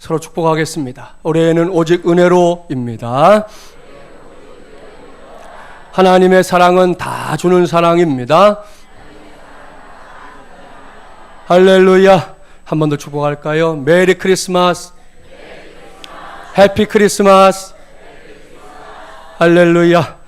서로 축복하겠습니다. 올해는 오직 은혜로입니다. 하나님의 사랑은 다 주는 사랑입니다. 할렐루야. 한 번 더 축복할까요? 메리 크리스마스, 해피 크리스마스, 할렐루야.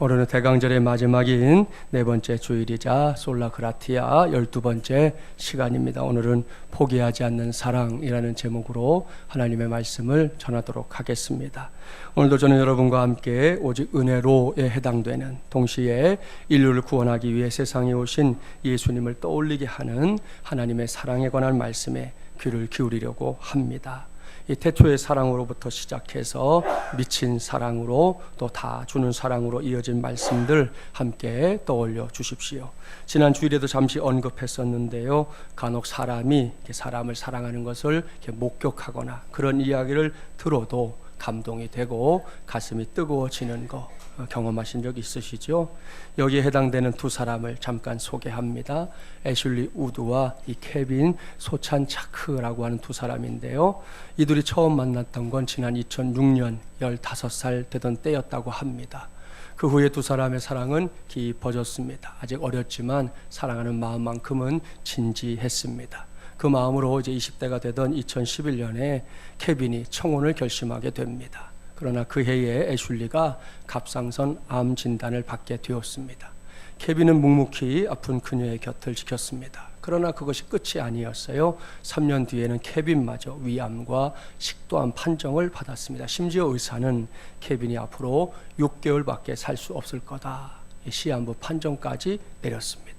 오늘은 대강절의 마지막인 네 번째 주일이자 솔라 그라티아 12번째 시간입니다. 오늘은 포기하지 않는 사랑이라는 제목으로 하나님의 말씀을 전하도록 하겠습니다. 오늘도 저는 여러분과 함께 오직 은혜로에 해당되는, 동시에 인류를 구원하기 위해 세상에 오신 예수님을 떠올리게 하는 하나님의 사랑에 관한 말씀에 귀를 기울이려고 합니다. 이 태초의 사랑으로부터 시작해서 미친 사랑으로 또 다 주는 사랑으로 이어진 말씀들 함께 떠올려 주십시오. 지난 주일에도 잠시 언급했었는데요. 간혹 사람이 사람을 사랑하는 것을 목격하거나 그런 이야기를 들어도 감동이 되고 가슴이 뜨거워지는 거 경험하신 적 있으시죠? 여기에 해당되는 두 사람을 잠깐 소개합니다. 애슐리 우드와 이 케빈 소찬 차크라고 하는 두 사람인데요. 이들이 처음 만났던 건 지난 2006년 15살 되던 때였다고 합니다. 그 후에 두 사람의 사랑은 깊어졌습니다. 아직 어렸지만 사랑하는 마음만큼은 진지했습니다. 그 마음으로 이제 20대가 되던 2011년에 케빈이 청혼을 결심하게 됩니다. 그러나 그 해에 애슐리가 갑상선 암 진단을 받게 되었습니다. 케빈은 묵묵히 아픈 그녀의 곁을 지켰습니다. 그러나 그것이 끝이 아니었어요. 3년 뒤에는 케빈마저 위암과 식도암 판정을 받았습니다. 심지어 의사는 케빈이 앞으로 6개월밖에 살 수 없을 거다, 시한부 판정까지 내렸습니다.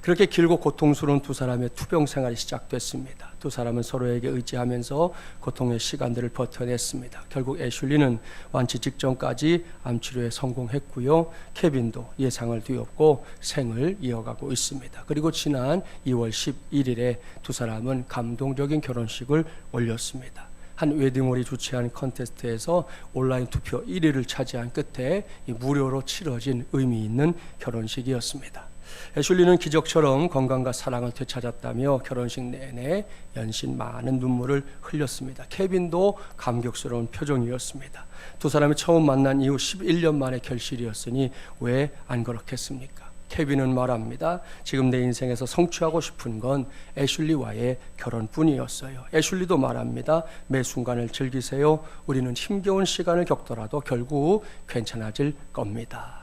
그렇게 길고 고통스러운 두 사람의 투병 생활이 시작됐습니다. 두 사람은 서로에게 의지하면서 고통의 시간들을 버텨냈습니다. 결국 애슐리는 완치 직전까지 암치료에 성공했고요. 케빈도 예상을 뒤엎고 생을 이어가고 있습니다. 그리고 지난 2월 11일에 두 사람은 감동적인 결혼식을 올렸습니다. 한 웨딩홀이 주최한 컨테스트에서 온라인 투표 1위를 차지한 끝에 무료로 치러진 의미 있는 결혼식이었습니다. 애슐리는 기적처럼 건강과 사랑을 되찾았다며 결혼식 내내 연신 많은 눈물을 흘렸습니다. 케빈도 감격스러운 표정이었습니다. 두 사람이 처음 만난 이후 11년 만의 결실이었으니 왜 안 그렇겠습니까? 케빈은 말합니다. 지금 내 인생에서 성취하고 싶은 건 애슐리와의 결혼뿐이었어요. 애슐리도 말합니다. 매 순간을 즐기세요. 우리는 힘겨운 시간을 겪더라도 결국 괜찮아질 겁니다.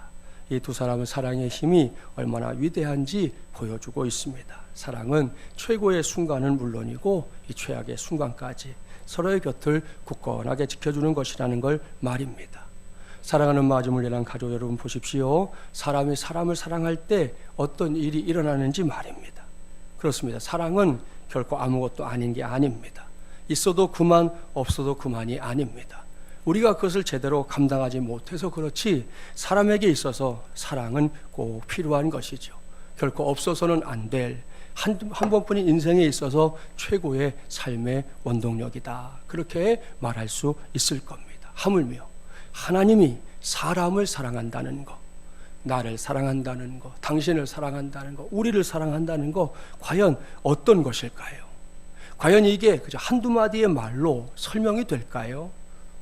이 두 사람의 사랑의 힘이 얼마나 위대한지 보여주고 있습니다. 사랑은 최고의 순간은 물론이고 이 최악의 순간까지 서로의 곁을 굳건하게 지켜주는 것이라는 걸 말입니다. 사랑하는 마주물리란 가족 여러분 보십시오. 사람이 사람을 사랑할 때 어떤 일이 일어나는지 말입니다. 그렇습니다. 사랑은 결코 아무것도 아닌 게 아닙니다. 있어도 그만, 없어도 그만이 아닙니다. 우리가 그것을 제대로 감당하지 못해서 그렇지 사람에게 있어서 사랑은 꼭 필요한 것이죠. 결코 없어서는 안 될 한 번뿐인 인생에 있어서 최고의 삶의 원동력이다. 그렇게 말할 수 있을 겁니다. 하물며 하나님이 사람을 사랑한다는 것, 나를 사랑한다는 것, 당신을 사랑한다는 것, 우리를 사랑한다는 것, 과연 어떤 것일까요? 과연 이게 그저 한두 마디의 말로 설명이 될까요?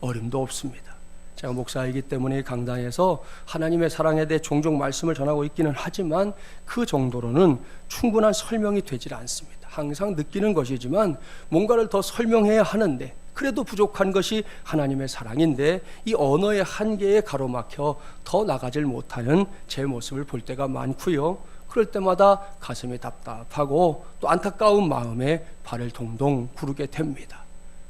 어림도 없습니다. 제가 목사이기 때문에 강단에서 하나님의 사랑에 대해 종종 말씀을 전하고 있기는 하지만 그 정도로는 충분한 설명이 되질 않습니다. 항상 느끼는 것이지만 뭔가를 더 설명해야 하는데 그래도 부족한 것이 하나님의 사랑인데 이 언어의 한계에 가로막혀 더 나가질 못하는 제 모습을 볼 때가 많고요. 그럴 때마다 가슴이 답답하고 또 안타까운 마음에 발을 동동 구르게 됩니다.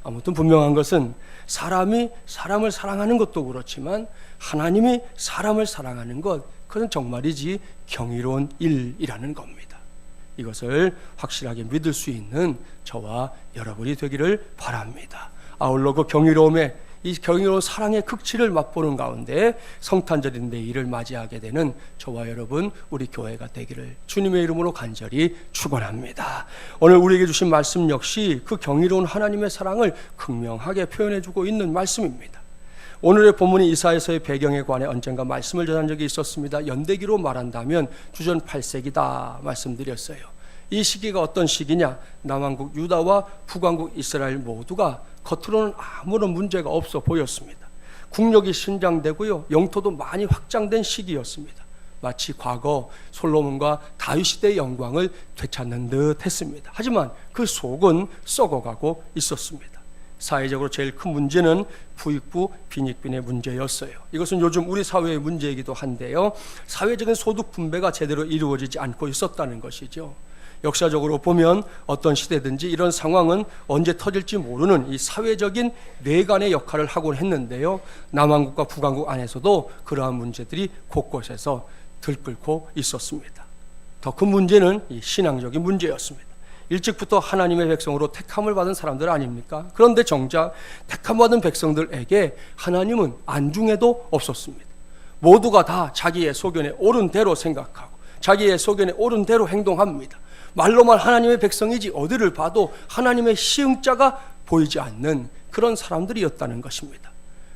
아무튼 분명한 것은 사람이 사람을 사랑하는 것도 그렇지만 하나님이 사람을 사랑하는 것, 그건 정말이지 경이로운 일이라는 겁니다. 이것을 확실하게 믿을 수 있는 저와 여러분이 되기를 바랍니다. 아울러 그 경이로움에 이 경이로운 사랑의 극치를 맛보는 가운데 성탄절인 내일을 맞이하게 되는 저와 여러분, 우리 교회가 되기를 주님의 이름으로 간절히 축원합니다. 오늘 우리에게 주신 말씀 역시 그 경이로운 하나님의 사랑을 극명하게 표현해주고 있는 말씀입니다. 오늘의 본문이 이사야서의 배경에 관해 언젠가 말씀을 전한 적이 있었습니다. 연대기로 말한다면 주전 8세기다 말씀드렸어요. 이 시기가 어떤 시기냐? 남왕국 유다와 북왕국 이스라엘 모두가 겉으로는 아무런 문제가 없어 보였습니다. 국력이 신장되고요, 영토도 많이 확장된 시기였습니다. 마치 과거 솔로몬과 다윗 시대의 영광을 되찾는 듯 했습니다. 하지만 그 속은 썩어가고 있었습니다. 사회적으로 제일 큰 문제는 부익부 빈익빈의 문제였어요. 이것은 요즘 우리 사회의 문제이기도 한데요, 사회적인 소득 분배가 제대로 이루어지지 않고 있었다는 것이죠. 역사적으로 보면 어떤 시대든지 이런 상황은 언제 터질지 모르는 이 사회적인 뇌관의 역할을 하곤 했는데요, 남왕국과 북왕국 안에서도 그러한 문제들이 곳곳에서 들끓고 있었습니다. 더 큰 문제는 이 신앙적인 문제였습니다. 일찍부터 하나님의 백성으로 택함을 받은 사람들 아닙니까? 그런데 정작 택함받은 백성들에게 하나님은 안중에도 없었습니다. 모두가 다 자기의 소견에 옳은 대로 생각하고 자기의 소견에 옳은 대로 행동합니다. 말로만 하나님의 백성이지 어디를 봐도 하나님의 시흥자가 보이지 않는 그런 사람들이었다는 것입니다.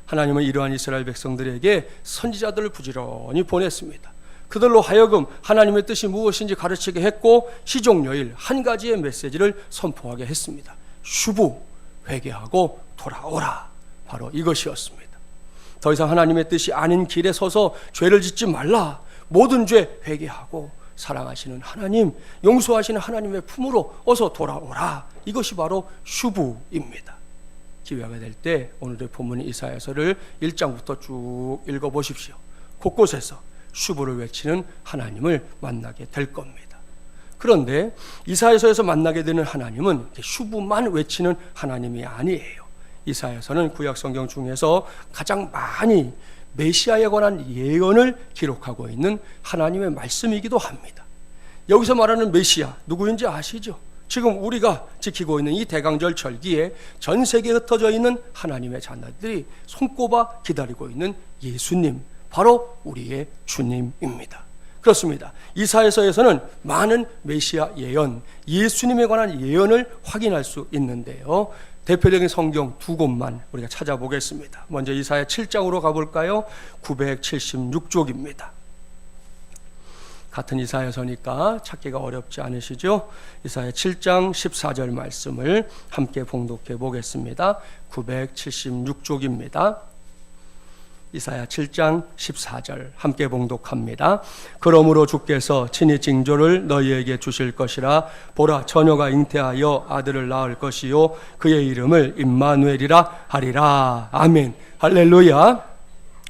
하나님은 이러한 이스라엘 백성들에게 선지자들을 부지런히 보냈습니다. 그들로 하여금 하나님의 뜻이 무엇인지 가르치게 했고, 시종료일 한 가지의 메시지를 선포하게 했습니다. 슈부, 회개하고 돌아오라. 바로 이것이었습니다. 더 이상 하나님의 뜻이 아닌 길에 서서 죄를 짓지 말라. 모든 죄 회개하고 사랑하시는 하나님, 용서하시는 하나님의 품으로 어서 돌아오라. 이것이 바로 슈부입니다. 기회가 될 때 오늘의 본문 이사야서를 1장부터 쭉 읽어보십시오. 곳곳에서 슈부를 외치는 하나님을 만나게 될 겁니다. 그런데 이사야서에서 만나게 되는 하나님은 슈부만 외치는 하나님이 아니에요. 이사야서는 구약 성경 중에서 가장 많이 메시아에 관한 예언을 기록하고 있는 하나님의 말씀이기도 합니다. 여기서 말하는 메시아 누구인지 아시죠? 지금 우리가 지키고 있는 이 대강절 절기에 전 세계에 흩어져 있는 하나님의 자녀들이 손꼽아 기다리고 있는 예수님, 바로 우리의 주님입니다. 그렇습니다. 이사야서에서는 많은 메시아 예언, 예수님에 관한 예언을 확인할 수 있는데요, 대표적인 성경 두 곳만 우리가 찾아보겠습니다. 먼저 이사야 7장으로 가볼까요? 976쪽입니다. 같은 이사야서니까 찾기가 어렵지 않으시죠? 이사야 7장 14절 말씀을 함께 봉독해 보겠습니다. 976쪽입니다. 이사야 7장 14절 함께 봉독합니다. 그러므로 주께서 친히 징조를 너희에게 주실 것이라. 보라, 처녀가 잉태하여 아들을 낳을 것이요 그의 이름을 임마누엘이라 하리라. 아멘. 할렐루야.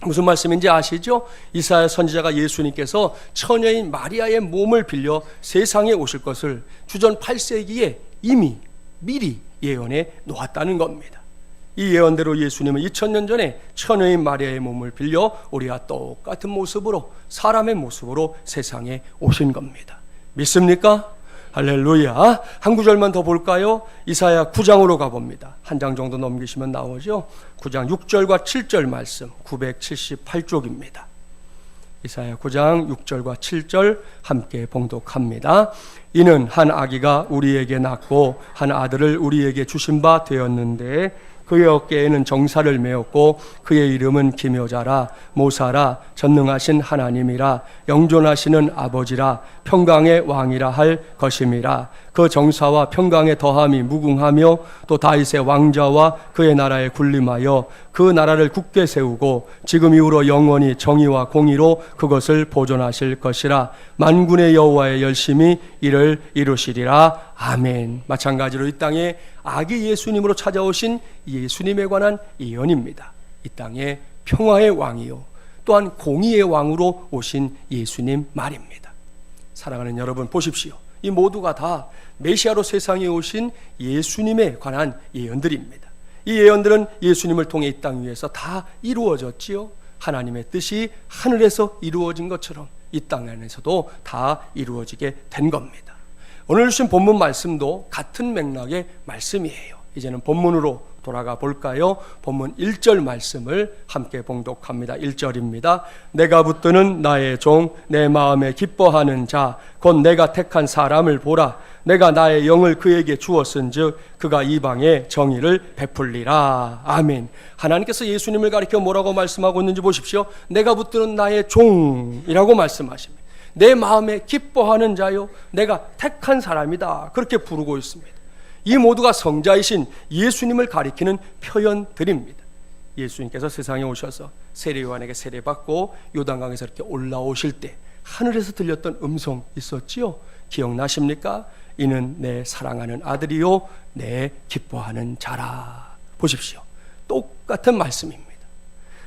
무슨 말씀인지 아시죠? 이사야 선지자가 예수님께서 처녀인 마리아의 몸을 빌려 세상에 오실 것을 주전 8세기에 이미 미리 예언해 놓았다는 겁니다. 이 예언대로 예수님은 2000년 전에 처녀인 마리아의 몸을 빌려 우리와 똑같은 모습으로, 사람의 모습으로 세상에 오신 겁니다. 믿습니까? 할렐루야. 한 구절만 더 볼까요? 이사야 9장으로 가봅니다. 한 장 정도 넘기시면 나오죠. 9장 6절과 7절 말씀, 978쪽입니다. 이사야 9장 6절과 7절 함께 봉독합니다. 이는 한 아기가 우리에게 낳고 한 아들을 우리에게 주신 바 되었는데 그의 어깨에는 정사를 메었고 그의 이름은 기묘자라, 모사라, 전능하신 하나님이라, 영존하시는 아버지라, 평강의 왕이라 할 것임이라. 그 정사와 평강의 더함이 무궁하며 또 다윗의 왕자와 그의 나라에 군림하여 그 나라를 굳게 세우고 지금 이후로 영원히 정의와 공의로 그것을 보존하실 것이라. 만군의 여호와의 열심히 이를 이루시리라. 아멘. 마찬가지로 이 땅에 아기 예수님으로 찾아오신 예수님에 관한 예언입니다. 이 땅에 평화의 왕이요 또한 공의의 왕으로 오신 예수님 말입니다. 사랑하는 여러분, 보십시오. 이 모두가 다 메시아로 세상에 오신 예수님에 관한 예언들입니다. 이 예언들은 예수님을 통해 이 땅 위에서 다 이루어졌지요. 하나님의 뜻이 하늘에서 이루어진 것처럼 이 땅 안에서도 다 이루어지게 된 겁니다. 오늘 주신 본문 말씀도 같은 맥락의 말씀이에요. 이제는 본문으로 돌아가 볼까요? 본문 1절 말씀을 함께 봉독합니다. 1절입니다. 내가 붙드는 나의 종, 내 마음에 기뻐하는 자, 곧 내가 택한 사람을 보라. 내가 나의 영을 그에게 주었은즉 그가 이방에 정의를 베풀리라. 아멘. 하나님께서 예수님을 가리켜 뭐라고 말씀하고 있는지 보십시오. 내가 붙드는 나의 종이라고 말씀하십니다. 내 마음에 기뻐하는 자요 내가 택한 사람이다, 그렇게 부르고 있습니다. 이 모두가 성자이신 예수님을 가리키는 표현들입니다. 예수님께서 세상에 오셔서 세례 요한에게 세례받고 요단강에서 이렇게 올라오실 때 하늘에서 들렸던 음성 있었지요? 기억나십니까? 이는 내 사랑하는 아들이요 내 기뻐하는 자라. 보십시오. 똑같은 말씀입니다.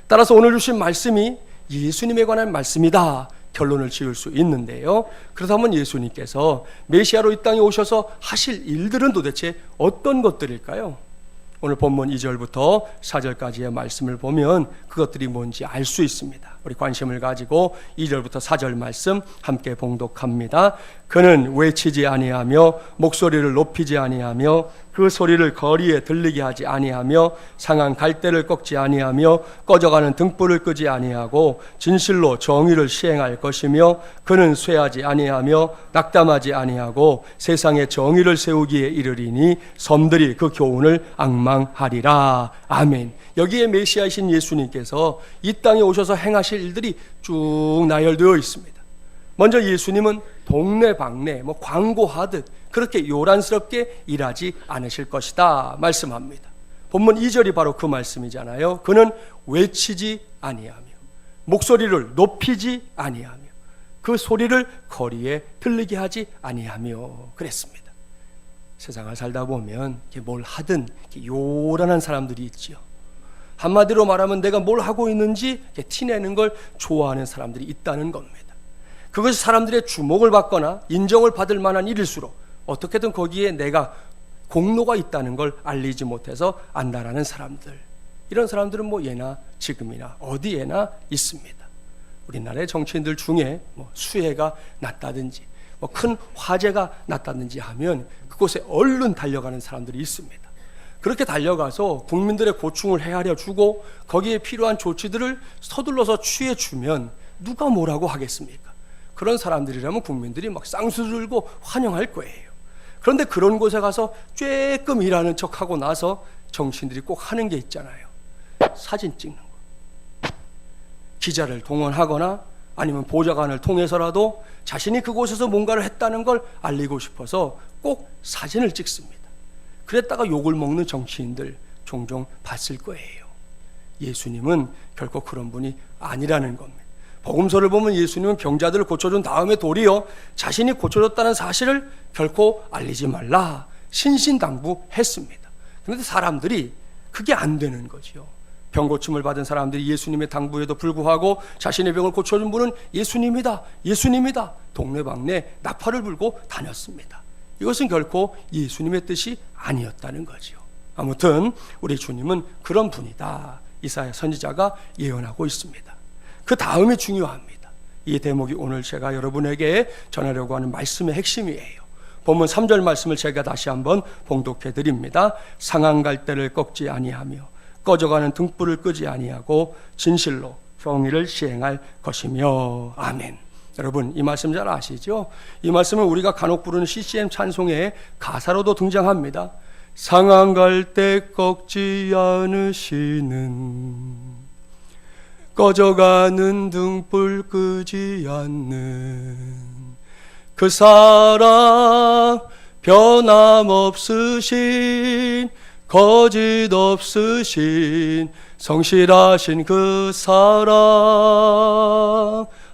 따라서 오늘 주신 말씀이 예수님에 관한 말씀이다, 결론을 지을 수 있는데요. 그렇다면 예수님께서 메시아로 이 땅에 오셔서 하실 일들은 도대체 어떤 것들일까요? 오늘 본문 2절부터 4절까지의 말씀을 보면 그것들이 뭔지 알 수 있습니다. 우리 관심을 가지고 2절부터 4절 말씀 함께 봉독합니다. 그는 외치지 아니하며 목소리를 높이지 아니하며 그 소리를 거리에 들리게 하지 아니하며 상한 갈대를 꺾지 아니하며 꺼져가는 등불을 끄지 아니하고 진실로 정의를 시행할 것이며 그는 쇠하지 아니하며 낙담하지 아니하고 세상에 정의를 세우기에 이르리니 섬들이 그 교훈을 앙망하리라. 아멘. 여기에 메시아이신 예수님께서 이 땅에 오셔서 행하실 일들이 쭉 나열되어 있습니다. 먼저 예수님은 동네방네 광고하듯 그렇게 요란스럽게 일하지 않으실 것이다 말씀합니다. 본문 2절이 바로 그 말씀이잖아요. 그는 외치지 아니하며 목소리를 높이지 아니하며 그 소리를 거리에 들리게 하지 아니하며 그랬습니다. 세상을 살다 보면 뭘 하든 요란한 사람들이 있지요. 한마디로 말하면 내가 뭘 하고 있는지 티내는 걸 좋아하는 사람들이 있다는 겁니다. 그것이 사람들의 주목을 받거나 인정을 받을 만한 일일수록 어떻게든 거기에 내가 공로가 있다는 걸 알리지 못해서 안다라는 사람들, 이런 사람들은 예나 지금이나 어디에나 있습니다. 우리나라의 정치인들 중에 수해가 났다든지 큰 화재가 났다든지 하면 그곳에 얼른 달려가는 사람들이 있습니다. 그렇게 달려가서 국민들의 고충을 헤아려 주고 거기에 필요한 조치들을 서둘러서 취해 주면 누가 뭐라고 하겠습니까? 그런 사람들이라면 국민들이 쌍수 들고 환영할 거예요. 그런데 그런 곳에 가서 쬐끔 일하는 척하고 나서 정치인들이 꼭 하는 게 있잖아요. 사진 찍는 거. 기자를 동원하거나 아니면 보좌관을 통해서라도 자신이 그곳에서 뭔가를 했다는 걸 알리고 싶어서 꼭 사진을 찍습니다. 그랬다가 욕을 먹는 정치인들 종종 봤을 거예요. 예수님은 결코 그런 분이 아니라는 겁니다. 복음서를 보면 예수님은 병자들을 고쳐준 다음에 도리어 자신이 고쳐줬다는 사실을 결코 알리지 말라 신신당부했습니다. 그런데 사람들이 그게 안 되는 거죠. 병 고침을 받은 사람들이 예수님의 당부에도 불구하고 자신의 병을 고쳐준 분은 예수님이다, 예수님이다 동네방네 나팔을 불고 다녔습니다. 이것은 결코 예수님의 뜻이 아니었다는 거죠. 아무튼 우리 주님은 그런 분이다, 이사야 선지자가 예언하고 있습니다. 그 다음이 중요합니다. 이 대목이 오늘 제가 여러분에게 전하려고 하는 말씀의 핵심이에요. 본문 3절 말씀을 제가 다시 한번 봉독해 드립니다. 상한 갈대를 꺾지 아니하며 꺼져가는 등불을 끄지 아니하고 진실로 정의를 시행할 것이며. 아멘. 여러분 이 말씀 잘 아시죠? 이 말씀은 우리가 간혹 부르는 CCM 찬송의 가사로도 등장합니다. 상한 갈대 꺾지 않으시는 꺼져가는 등불 끄지 않는 그 사랑 변함없으신 거짓 없으신 성실하신 그 사랑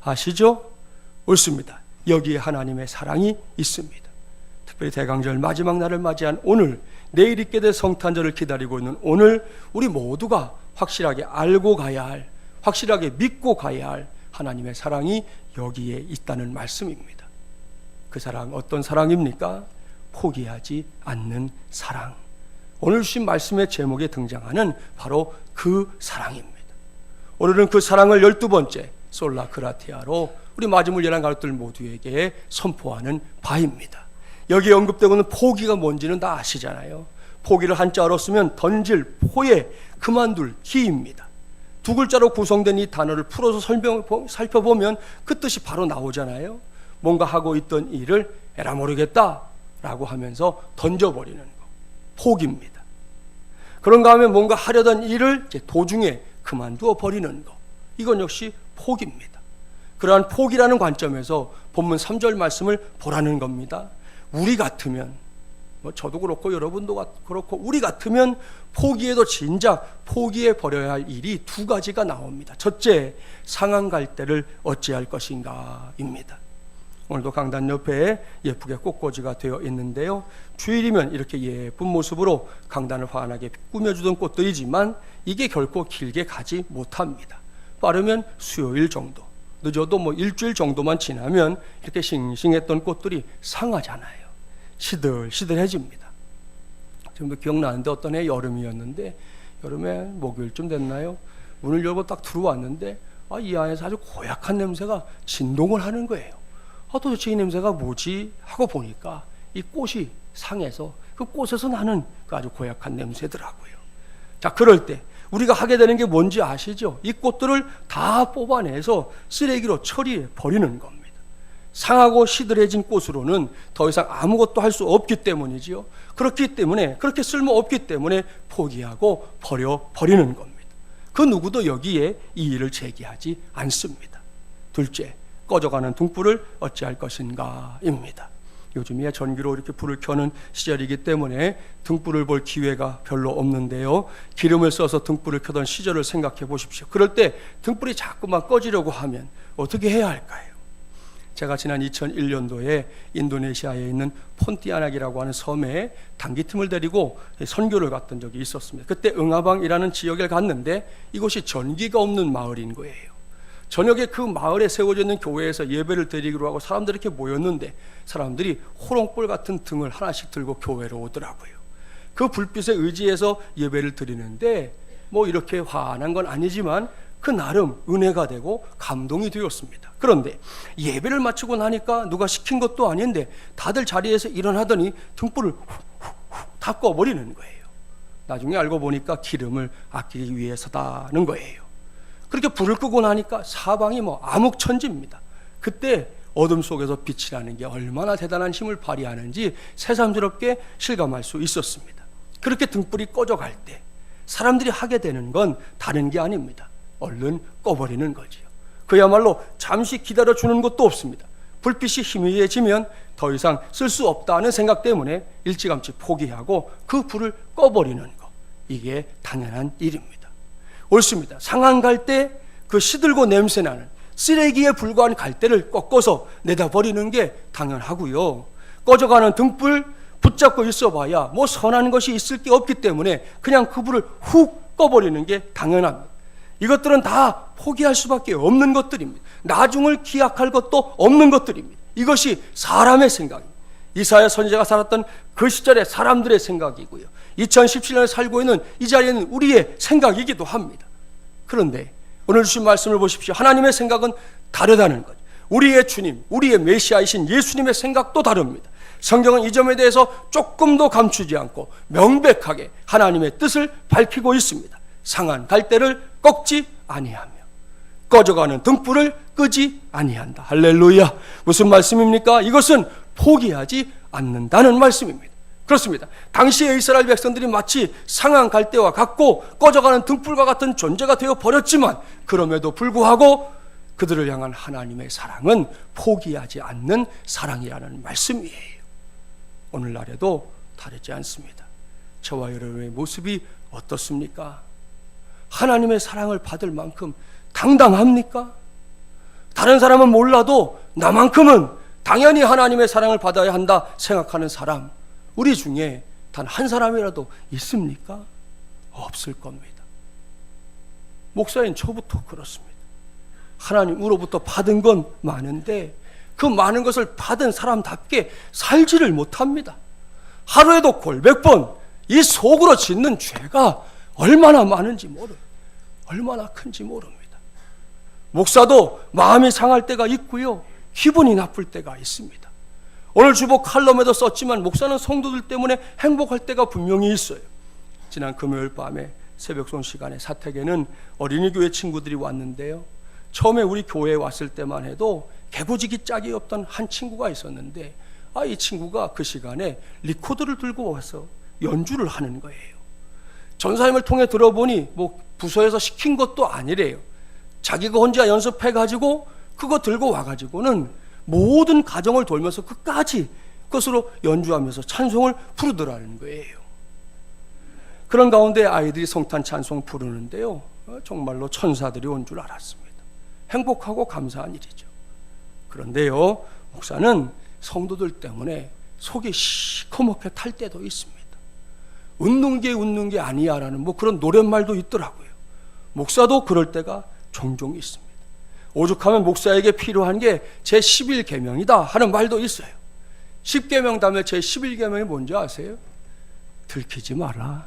아시죠? 옳습니다. 여기에 하나님의 사랑이 있습니다. 특별히 대강절 마지막 날을 맞이한 오늘, 내일 있게 될 성탄절을 기다리고 있는 오늘 우리 모두가 확실하게 알고 가야 할, 확실하게 믿고 가야 할 하나님의 사랑이 여기에 있다는 말씀입니다. 그 사랑 어떤 사랑입니까? 포기하지 않는 사랑. 오늘 주신 말씀의 제목에 등장하는 바로 그 사랑입니다. 오늘은 그 사랑을 12번째 솔라 그라티아로 우리 마지못이라는 가족들 모두에게 선포하는 바입니다. 여기에 언급되고 있는 포기가 뭔지는 다 아시잖아요. 포기를 한자어로 쓰면 던질, 포에, 그만둘, 기입니다. 두 글자로 구성된 이 단어를 풀어서 살펴보면 그 뜻이 바로 나오잖아요. 뭔가 하고 있던 일을 에라 모르겠다 라고 하면서 던져버리는 거, 포기입니다. 그런가 하면 뭔가 하려던 일을 도중에 그만두어 버리는 거, 이건 역시 포기입니다. 그러한 포기라는 관점에서 본문 3절 말씀을 보라는 겁니다. 우리 같으면, 저도 그렇고 여러분도 그렇고 우리 같으면 포기해도 진작 포기해 버려야 할 일이 두 가지가 나옵니다. 첫째, 상한 갈대를 어찌할 것인가 입니다. 오늘도 강단 옆에 예쁘게 꽃꽂이가 되어 있는데요, 주일이면 이렇게 예쁜 모습으로 강단을 환하게 꾸며주던 꽃들이지만 이게 결코 길게 가지 못합니다. 빠르면 수요일 정도, 늦어도 일주일 정도만 지나면 이렇게 싱싱했던 꽃들이 상하잖아요. 시들시들해집니다. 지금도 기억나는데 어떤 해 여름이었는데, 여름에 목요일쯤 됐나요? 문을 열고 딱 들어왔는데 이 안에서 아주 고약한 냄새가 진동을 하는 거예요. 도대체 이 냄새가 뭐지? 하고 보니까 이 꽃이 상해서 그 꽃에서 나는 그 아주 고약한 냄새더라고요. 자, 그럴 때 우리가 하게 되는 게 뭔지 아시죠? 이 꽃들을 다 뽑아내서 쓰레기로 처리해 버리는 겁니다. 상하고 시들해진 꽃으로는 더 이상 아무것도 할 수 없기 때문이지요. 그렇기 때문에, 그렇게 쓸모없기 때문에 포기하고 버리는 겁니다. 그 누구도 여기에 이의를 제기하지 않습니다. 둘째, 꺼져가는 등불을 어찌할 것인가 입니다. 요즘이야 전기로 이렇게 불을 켜는 시절이기 때문에 등불을 볼 기회가 별로 없는데요, 기름을 써서 등불을 켜던 시절을 생각해 보십시오. 그럴 때 등불이 자꾸만 꺼지려고 하면 어떻게 해야 할까요? 제가 지난 2001년도에 인도네시아에 있는 폰티아낙이라고 하는 섬에 단기팀을 데리고 선교를 갔던 적이 있었습니다. 그때 응아방이라는 지역에 갔는데 이곳이 전기가 없는 마을인 거예요. 저녁에 그 마을에 세워져 있는 교회에서 예배를 드리기로 하고 사람들이 이렇게 모였는데, 사람들이 호롱불 같은 등을 하나씩 들고 교회로 오더라고요. 그 불빛에 의지해서 예배를 드리는데 이렇게 환한 건 아니지만 그 나름 은혜가 되고 감동이 되었습니다. 그런데 예배를 마치고 나니까 누가 시킨 것도 아닌데 다들 자리에서 일어나더니 등불을 다 꺼버리는 거예요. 나중에 알고 보니까 기름을 아끼기 위해서다는 거예요. 그렇게 불을 끄고 나니까 사방이 암흑천지입니다. 그때 어둠 속에서 빛이 나는 게 얼마나 대단한 힘을 발휘하는지 새삼스럽게 실감할 수 있었습니다. 그렇게 등불이 꺼져갈 때 사람들이 하게 되는 건 다른 게 아닙니다. 얼른 꺼버리는 거지요. 그야말로 잠시 기다려주는 것도 없습니다. 불빛이 희미해지면 더 이상 쓸 수 없다는 생각 때문에 일찌감치 포기하고 그 불을 꺼버리는 것, 이게 당연한 일입니다. 옳습니다. 상한 갈대, 그 시들고 냄새나는 쓰레기에 불과한 갈대를 꺾어서 내다 버리는 게 당연하고요. 꺼져가는 등불 붙잡고 있어봐야 선한 것이 있을 게 없기 때문에 그냥 그 불을 훅 꺼버리는 게 당연합니다. 이것들은 다 포기할 수밖에 없는 것들입니다. 나중을 기약할 것도 없는 것들입니다. 이것이 사람의 생각입니다. 이사야 선지자가 살았던 그 시절의 사람들의 생각이고요, 2017년에 살고 있는 이 자리에 있는 우리의 생각이기도 합니다. 그런데 오늘 주신 말씀을 보십시오. 하나님의 생각은 다르다는 것. 우리의 주님, 우리의 메시아이신 예수님의 생각도 다릅니다. 성경은 이 점에 대해서 조금도 감추지 않고 명백하게 하나님의 뜻을 밝히고 있습니다. 상한 갈대를 꺾지 아니하며 꺼져가는 등불을 끄지 아니한다. 할렐루야. 무슨 말씀입니까? 이것은 포기하지 않는다는 말씀입니다. 그렇습니다. 당시의 이스라엘 백성들이 마치 상한 갈대와 같고 꺼져가는 등불과 같은 존재가 되어 버렸지만, 그럼에도 불구하고 그들을 향한 하나님의 사랑은 포기하지 않는 사랑이라는 말씀이에요. 오늘날에도 다르지 않습니다. 저와 여러분의 모습이 어떻습니까? 하나님의 사랑을 받을 만큼 당당합니까? 다른 사람은 몰라도 나만큼은 당연히 하나님의 사랑을 받아야 한다 생각하는 사람, 우리 중에 단 한 사람이라도 있습니까? 없을 겁니다. 목사인 저부터 그렇습니다. 하나님으로부터 받은 건 많은데 그 많은 것을 받은 사람답게 살지를 못합니다. 하루에도 골백 번 이 속으로 짓는 죄가 얼마나 많은지 얼마나 큰지 모릅니다. 목사도 마음이 상할 때가 있고요, 기분이 나쁠 때가 있습니다. 오늘 주보 칼럼에도 썼지만 목사는 성도들 때문에 행복할 때가 분명히 있어요. 지난 금요일 밤에 새벽송 시간에 사택에는 어린이교회 친구들이 왔는데요, 처음에 우리 교회에 왔을 때만 해도 개고지기 짝이 없던 한 친구가 있었는데 이 친구가 그 시간에 리코더를 들고 와서 연주를 하는 거예요. 전사님을 통해 들어보니 부서에서 시킨 것도 아니래요. 자기가 혼자 연습해가지고 그거 들고 와가지고는 모든 가정을 돌면서 끝까지 그것으로 연주하면서 찬송을 부르더라는 거예요. 그런 가운데 아이들이 성탄 찬송 부르는데요, 정말로 천사들이 온 줄 알았습니다. 행복하고 감사한 일이죠. 그런데요, 목사는 성도들 때문에 속이 시커멓게 탈 때도 있습니다. 웃는 게 아니야 라는 그런 노랫말도 있더라고요. 목사도 그럴 때가 종종 있습니다. 오죽하면 목사에게 필요한 게 제 11계명이다 하는 말도 있어요. 10계명 다음에 제 11계명이 뭔지 아세요? 들키지 마라.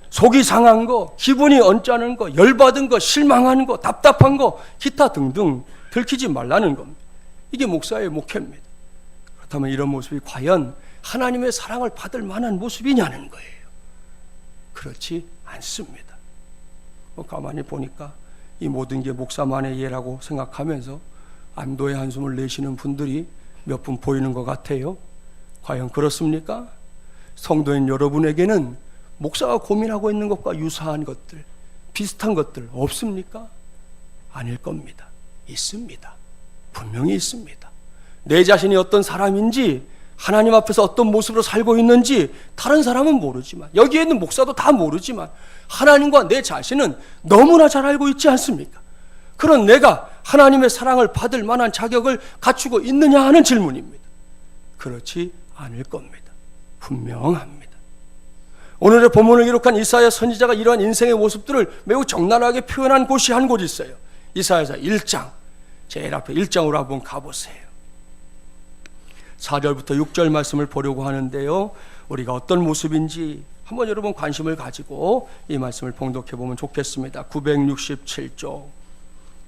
속이 상한 거, 기분이 언짢은 거, 열받은 거, 실망한 거, 답답한 거, 기타 등등 들키지 말라는 겁니다. 이게 목사의 목회입니다. 그렇다면 이런 모습이 과연 하나님의 사랑을 받을 만한 모습이냐는 거예요. 그렇지 않습니다. 가만히 보니까 이 모든 게 목사만의 예라고 생각하면서 안도의 한숨을 내쉬는 분들이 몇 분 보이는 것 같아요. 과연 그렇습니까? 성도인 여러분에게는 목사가 고민하고 있는 것과 유사한 것들, 비슷한 것들 없습니까? 아닐 겁니다. 있습니다. 분명히 있습니다. 내 자신이 어떤 사람인지, 하나님 앞에서 어떤 모습으로 살고 있는지 다른 사람은 모르지만, 여기에 있는 목사도 다 모르지만 하나님과 내 자신은 너무나 잘 알고 있지 않습니까? 그런 내가 하나님의 사랑을 받을 만한 자격을 갖추고 있느냐 하는 질문입니다. 그렇지 않을 겁니다. 분명합니다. 오늘의 본문을 기록한 이사야 선지자가 이러한 인생의 모습들을 매우 적나라하게 표현한 곳이 한 곳 있어요. 이사야서 1장, 제일 앞에 1장으로 한번 가보세요. 4절부터 6절 말씀을 보려고 하는데요, 우리가 어떤 모습인지 한번 여러분 관심을 가지고 이 말씀을 봉독해 보면 좋겠습니다. 967쪽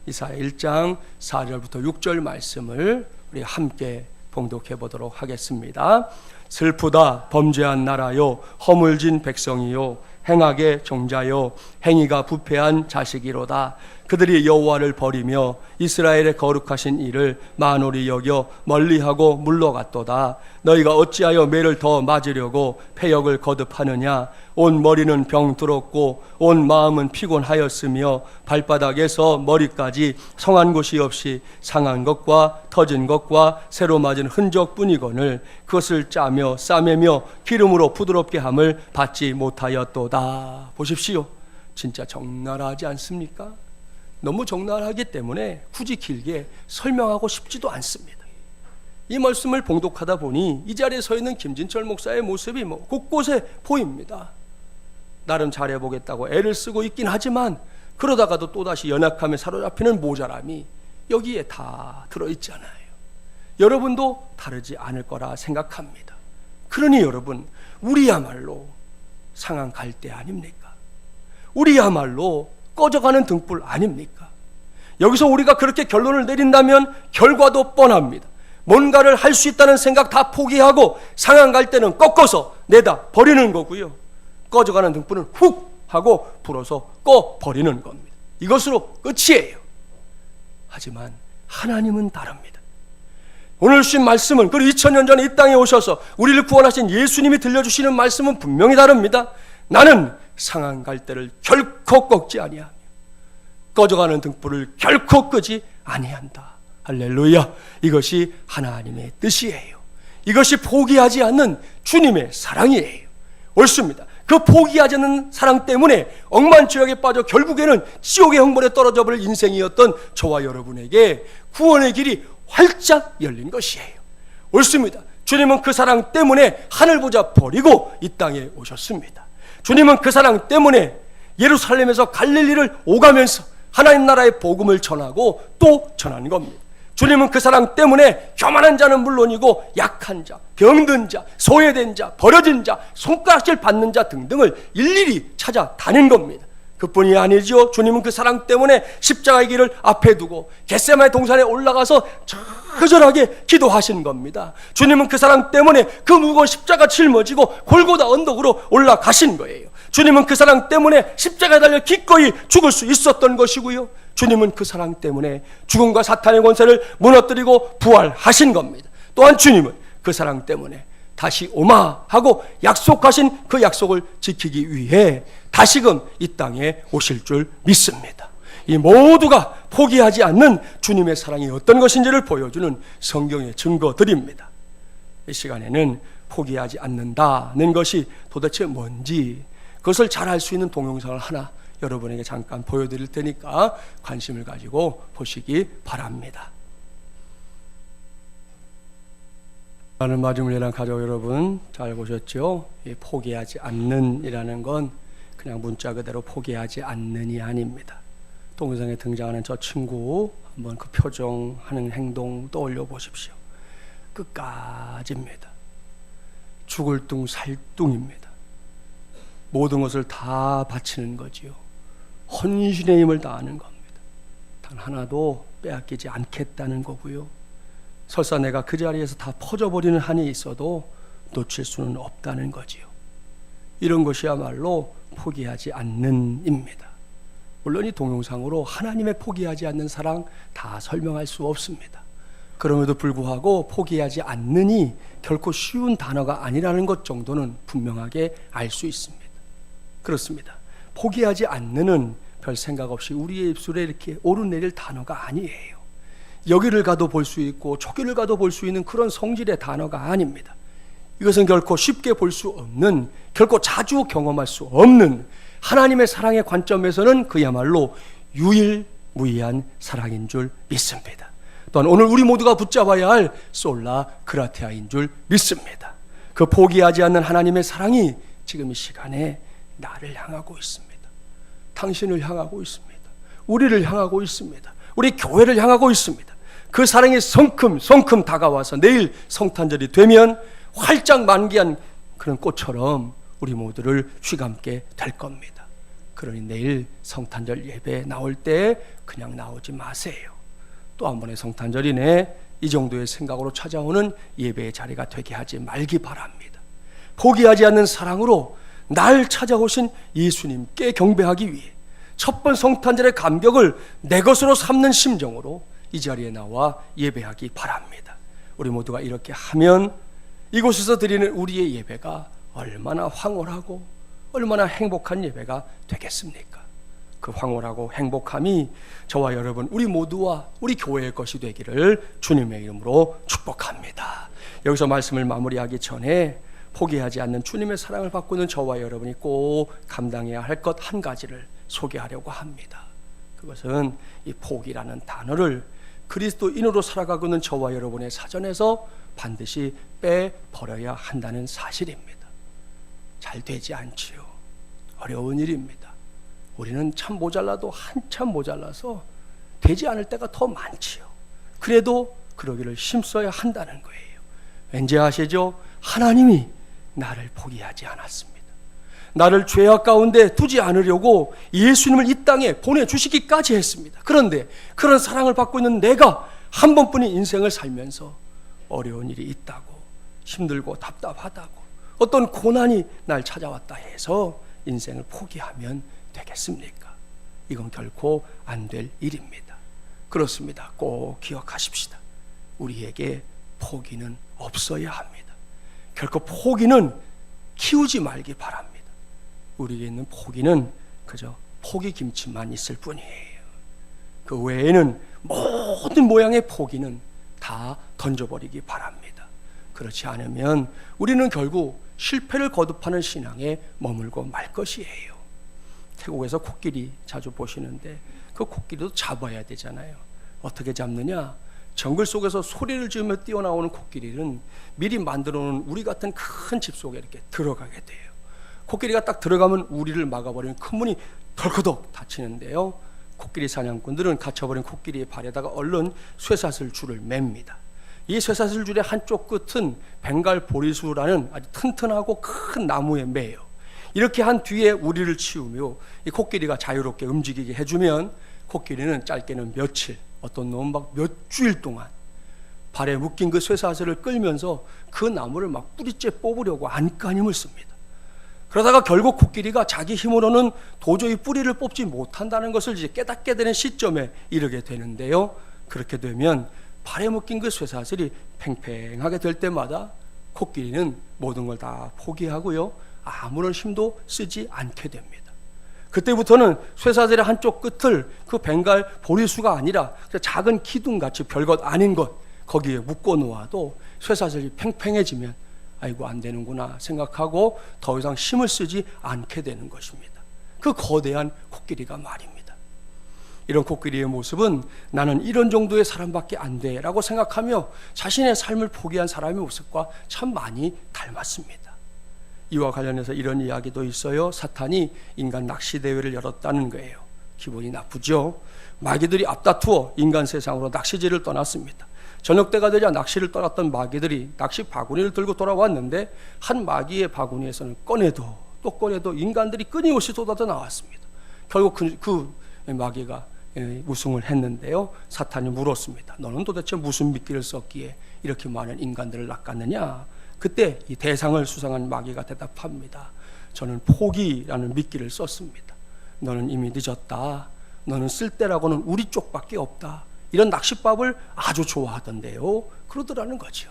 이사야 1장 4절부터 6절 말씀을 우리 함께 봉독해 보도록 하겠습니다. 슬프다 범죄한 나라요, 허물진 백성이요, 행악의 종자요, 행위가 부패한 자식이로다. 그들이 여호와를 버리며 이스라엘의 거룩하신 이를 만홀히 여겨 멀리하고 물러갔도다. 너희가 어찌하여 매를 더 맞으려고 패역을 거듭하느냐. 온 머리는 병들었고 온 마음은 피곤하였으며 발바닥에서 머리까지 성한 곳이 없이 상한 것과 터진 것과 새로 맞은 흔적뿐이거늘 그것을 짜며 싸매며 기름으로 부드럽게 함을 받지 못하였도다. 보십시오. 진짜 적나라하지 않습니까? 너무 적나라하기 때문에 굳이 길게 설명하고 싶지도 않습니다. 이 말씀을 봉독하다 보니 이 자리에 서 있는 김진철 목사의 모습이 곳곳에 보입니다. 나름 잘해보겠다고 애를 쓰고 있긴 하지만 그러다가도 또다시 연약함에 사로잡히는 모자람이 여기에 다 들어있잖아요. 여러분도 다르지 않을 거라 생각합니다. 그러니 여러분, 우리야말로 상한 갈대 아닙니까? 우리야말로 꺼져가는 등불 아닙니까? 여기서 우리가 그렇게 결론을 내린다면 결과도 뻔합니다. 뭔가를 할 수 있다는 생각 다 포기하고 상한 갈대는 꺾어서 내다 버리는 거고요, 꺼져가는 등불은 훅 하고 불어서 꺼버리는 겁니다. 이것으로 끝이에요. 하지만 하나님은 다릅니다. 오늘 주신 말씀은, 그리고 2000년 전에 이 땅에 오셔서 우리를 구원하신 예수님이 들려주시는 말씀은 분명히 다릅니다. 나는 상한 갈대를 결코 꺾지 아니하며 꺼져가는 등불을 결코 끄지 아니한다. 할렐루야. 이것이 하나님의 뜻이에요. 이것이 포기하지 않는 주님의 사랑이에요. 옳습니다. 그 포기하지 않는 사랑 때문에 억만죄악에 빠져 결국에는 지옥의 형벌에 떨어져 버릴 인생이었던 저와 여러분에게 구원의 길이 활짝 열린 것이에요. 옳습니다. 주님은 그 사랑 때문에 하늘 보좌 버리고 이 땅에 오셨습니다. 주님은 그 사랑 때문에 예루살렘에서 갈릴리를 오가면서 하나님 나라의 복음을 전하고 또 전한 겁니다. 주님은 그 사랑 때문에 교만한 자는 물론이고 약한 자, 병든 자, 소외된 자, 버려진 자, 손가락질 받는 자 등등을 일일이 찾아다닌 겁니다. 그뿐이 아니죠. 주님은 그 사랑 때문에 십자가의 길을 앞에 두고 겟세마네 동산에 올라가서 처절하게 기도하신 겁니다. 주님은 그 사랑 때문에 그 무거운 십자가 짊어지고 골고다 언덕으로 올라가신 거예요. 주님은 그 사랑 때문에 십자가에 달려 기꺼이 죽을 수 있었던 것이고요, 주님은 그 사랑 때문에 죽음과 사탄의 권세를 무너뜨리고 부활하신 겁니다. 또한 주님은 그 사랑 때문에 다시 오마 하고 약속하신 그 약속을 지키기 위해 다시금 이 땅에 오실 줄 믿습니다. 이 모두가 포기하지 않는 주님의 사랑이 어떤 것인지를 보여주는 성경의 증거들입니다. 이 시간에는 포기하지 않는다는 것이 도대체 뭔지 그것을 잘 알 수 있는 동영상을 하나 여러분에게 잠깐 보여드릴 테니까 관심을 가지고 보시기 바랍니다. 하는 마중물이라는 가족 여러분 잘 보셨죠? 이 포기하지 않는 이라는 건 그냥 문자 그대로 포기하지 않는이 아닙니다. 동영상에 등장하는 저 친구 한번 그 표정하는 행동 떠올려 보십시오. 끝까지입니다. 죽을 둥 살 둥입니다. 모든 것을 다 바치는 거지요. 헌신의 힘을 다하는 겁니다. 단 하나도 빼앗기지 않겠다는 거고요. 설사 내가 그 자리에서 다 퍼져버리는 한이 있어도 놓칠 수는 없다는 거지요. 이런 것이야말로 포기하지 않는 입니다. 물론 이 동영상으로 하나님의 포기하지 않는 사랑 다 설명할 수 없습니다. 그럼에도 불구하고 포기하지 않느니 결코 쉬운 단어가 아니라는 것 정도는 분명하게 알 수 있습니다. 그렇습니다. 포기하지 않는은 별 생각 없이 우리의 입술에 이렇게 오르내릴 단어가 아니에요. 여기를 가도 볼 수 있고 저기를 가도 볼 수 있는 그런 성질의 단어가 아닙니다. 이것은 결코 쉽게 볼 수 없는, 결코 자주 경험할 수 없는 하나님의 사랑의 관점에서는 그야말로 유일무이한 사랑인 줄 믿습니다. 또한 오늘 우리 모두가 붙잡아야 할 솔라 그라티아인 줄 믿습니다. 그 포기하지 않는 하나님의 사랑이 지금 이 시간에 나를 향하고 있습니다. 당신을 향하고 있습니다. 우리를 향하고 있습니다. 우리 교회를 향하고 있습니다. 그 사랑이 성큼 다가와서 내일 성탄절이 되면 활짝 만개한 그런 꽃처럼 우리 모두를 휘감게 될 겁니다. 그러니 내일 성탄절 예배에 나올 때 그냥 나오지 마세요. 또 한 번의 성탄절이네, 이 정도의 생각으로 찾아오는 예배의 자리가 되게 하지 말기 바랍니다. 포기하지 않는 사랑으로 날 찾아오신 예수님께 경배하기 위해 첫 번 성탄절의 감격을 내 것으로 삼는 심정으로 이 자리에 나와 예배하기 바랍니다. 우리 모두가 이렇게 하면 이곳에서 드리는 우리의 예배가 얼마나 황홀하고 얼마나 행복한 예배가 되겠습니까? 그 황홀하고 행복함이 저와 여러분 우리 모두와 우리 교회의 것이 되기를 주님의 이름으로 축복합니다. 여기서 말씀을 마무리하기 전에 포기하지 않는 주님의 사랑을 받고 있는 저와 여러분이 꼭 감당해야 할 것 한 가지를 소개하려고 합니다. 그것은 이 포기라는 단어를 그리스도인으로 살아가고 있는 저와 여러분의 사전에서 반드시 빼버려야 한다는 사실입니다. 잘 되지 않지요. 어려운 일입니다. 우리는 참 모자라도 한참 모자라서 되지 않을 때가 더 많지요. 그래도 그러기를 힘써야 한다는 거예요. 왠지 아시죠? 하나님이 나를 포기하지 않았습니다. 나를 죄악 가운데 두지 않으려고 예수님을 이 땅에 보내주시기까지 했습니다. 그런데 그런 사랑을 받고 있는 내가 한 번뿐인 인생을 살면서 어려운 일이 있다고, 힘들고 답답하다고, 어떤 고난이 날 찾아왔다 해서 인생을 포기하면 되겠습니까? 이건 결코 안 될 일입니다. 그렇습니다. 꼭 기억하십시다. 우리에게 포기는 없어야 합니다. 결코 포기는 키우지 말기 바랍니다. 우리에게 있는 포기는 그저 포기김치만 있을 뿐이에요. 그 외에는 모든 모양의 포기는 다 던져버리기 바랍니다. 그렇지 않으면 우리는 결국 실패를 거듭하는 신앙에 머물고 말 것이에요. 태국에서 코끼리 자주 보시는데 그 코끼리도 잡아야 되잖아요. 어떻게 잡느냐? 정글 속에서 소리를 지으며 뛰어나오는 코끼리는 미리 만들어 놓은 우리 같은 큰 집 속에 이렇게 들어가게 돼요. 코끼리가 딱 들어가면 우리를 막아버리는 큰 문이 덜커덕 닫히는데요. 코끼리 사냥꾼들은 갇혀버린 코끼리의 발에다가 얼른 쇠사슬 줄을 맵니다. 이 쇠사슬 줄의 한쪽 끝은 벵갈 보리수라는 아주 튼튼하고 큰 나무에 매요. 이렇게 한 뒤에 우리를 치우며 이 코끼리가 자유롭게 움직이게 해주면 코끼리는 짧게는 며칠, 어떤 놈은 막 몇 주일 동안 발에 묶인 그 쇠사슬을 끌면서 그 나무를 막 뿌리째 뽑으려고 안간힘을 씁니다. 그러다가 결국 코끼리가 자기 힘으로는 도저히 뿌리를 뽑지 못한다는 것을 이제 깨닫게 되는 시점에 이르게 되는데요. 그렇게 되면 발에 묶인 그 쇠사슬이 팽팽하게 될 때마다 코끼리는 모든 걸 다 포기하고요. 아무런 힘도 쓰지 않게 됩니다. 그때부터는 쇠사슬의 한쪽 끝을 그 벵갈 보리수가 아니라 작은 기둥같이 별것 아닌 것 거기에 묶어 놓아도 쇠사슬이 팽팽해지면 아이고 안 되는구나 생각하고 더 이상 힘을 쓰지 않게 되는 것입니다. 그 거대한 코끼리가 말입니다. 이런 코끼리의 모습은 나는 이런 정도의 사람밖에 안 돼라고 생각하며 자신의 삶을 포기한 사람의 모습과 참 많이 닮았습니다. 이와 관련해서 이런 이야기도 있어요. 사탄이 인간 낚시 대회를 열었다는 거예요. 기분이 나쁘죠. 마귀들이 앞다투어 인간 세상으로 낚시질을 떠났습니다. 저녁 때가 되자 낚시를 떠났던 마귀들이 낚시 바구니를 들고 돌아왔는데 한 마귀의 바구니에서는 꺼내도 또 꺼내도 인간들이 끊임없이 쏟아져 나왔습니다. 결국 그 마귀가 우승을 했는데요. 사탄이 물었습니다. 너는 도대체 무슨 미끼를 썼기에 이렇게 많은 인간들을 낚았느냐? 그때 이 대상을 수상한 마귀가 대답합니다. 저는 포기라는 미끼를 썼습니다. 너는 이미 늦었다. 너는 쓸 때라고는 우리 쪽밖에 없다. 이런 낚싯밥을 아주 좋아하던데요. 그러더라는 거죠.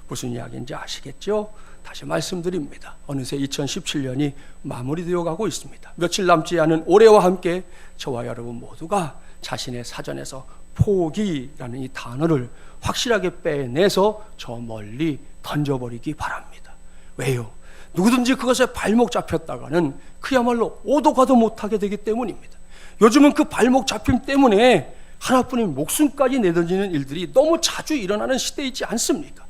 무슨 이야기인지 아시겠죠? 다시 말씀드립니다. 어느새 2017년이 마무리되어 가고 있습니다. 며칠 남지 않은 올해와 함께 저와 여러분 모두가 자신의 사전에서 포기라는 이 단어를 확실하게 빼내서 저 멀리 던져버리기 바랍니다. 왜요? 누구든지 그것에 발목 잡혔다가는 그야말로 오도 가도 못하게 되기 때문입니다. 요즘은 그 발목 잡힘 때문에 하나뿐인 목숨까지 내던지는 일들이 너무 자주 일어나는 시대이지 않습니까?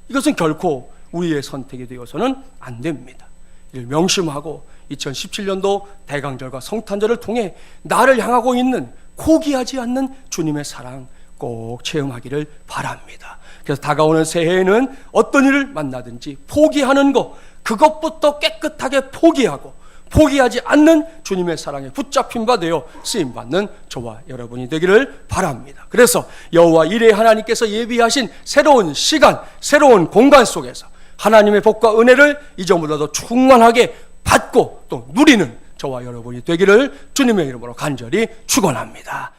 이것은 결코 우리의 선택이 되어서는 안 됩니다. 이를 명심하고 2017년도 대강절과 성탄절을 통해 나를 향하고 있는 포기하지 않는 주님의 사랑 꼭 체험하기를 바랍니다. 그래서 다가오는 새해에는 어떤 일을 만나든지 포기하는 것, 그것부터 깨끗하게 포기하고 포기하지 않는 주님의 사랑에 붙잡힌 바 되어 쓰임받는 저와 여러분이 되기를 바랍니다. 그래서 여호와 이레 하나님께서 예비하신 새로운 시간, 새로운 공간 속에서 하나님의 복과 은혜를 이전보다 더 충만하게 받고 또 누리는 저와 여러분이 되기를 주님의 이름으로 간절히 축원합니다.